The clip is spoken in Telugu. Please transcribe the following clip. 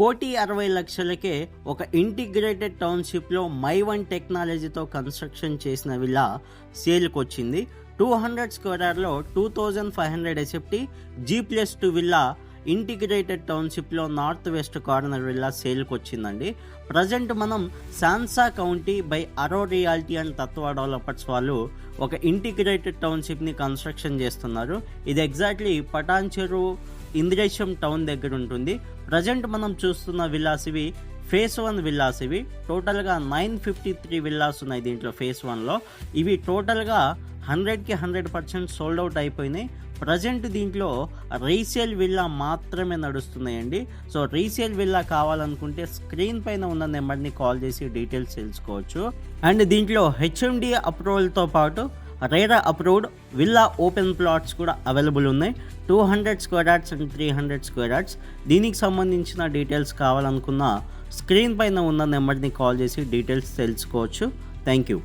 1,60,00,000కే ఒక ఇంటిగ్రేటెడ్ టౌన్షిప్లో మై1 టెక్నాలజీతో కన్స్ట్రక్షన్ చేసిన విల్లా సేల్కి వచ్చింది. 200 స్క్వేర్ యార్డ్లో 2500 SFT G+2 విల్లా ఇంటిగ్రేటెడ్ టౌన్షిప్లో నార్త్ వెస్ట్ కార్నర్ విల్లా సేల్కి వచ్చిందండి. ప్రజెంట్ మనం Sansa county by Auro realty and Tatva developers వాళ్ళు ఒక ఇంటిగ్రేటెడ్ టౌన్షిప్ని కన్స్ట్రక్షన్ చేస్తున్నారు. ఇది ఎగ్జాక్ట్లీ పటాన్చెరు ఇంద్రేశం టౌన్ దగ్గర ఉంటుంది. ప్రజెంట్ మనం చూస్తున్న విల్లాస్ ఇవి ఫేజ్ 1 విల్లాస్. ఇవి టోటల్గా 953 విల్లాస్ ఉన్నాయి దీంట్లో ఫేజ్ 1లో. ఇవి టోటల్గా 100కి 100% సోల్డ్ అవుట్ అయిపోయినాయి. ప్రజెంట్ దీంట్లో రీసేల్ విల్లా మాత్రమే నడుస్తున్నాయండి. సో రీసేల్ విల్లా కావాలనుకుంటే స్క్రీన్ పైన ఉన్న నెంబర్ని కాల్ చేసి డీటెయిల్స్ తెలుసుకోవచ్చు. అండ్ దీంట్లో HMD అప్రూవల్తో పాటు RERA approved villa open plots కూడా అవైలబుల్ ఉన్నాయి. 200 square yards and 300 square yards. దీనికి సంబంధించిన డీటెయిల్స్ కావాలనుకున్న స్క్రీన్ పైన ఉన్న నెంబర్ని కాల్ చేసి డీటెయిల్స్ తెలుసుకోవచ్చు. Thank you.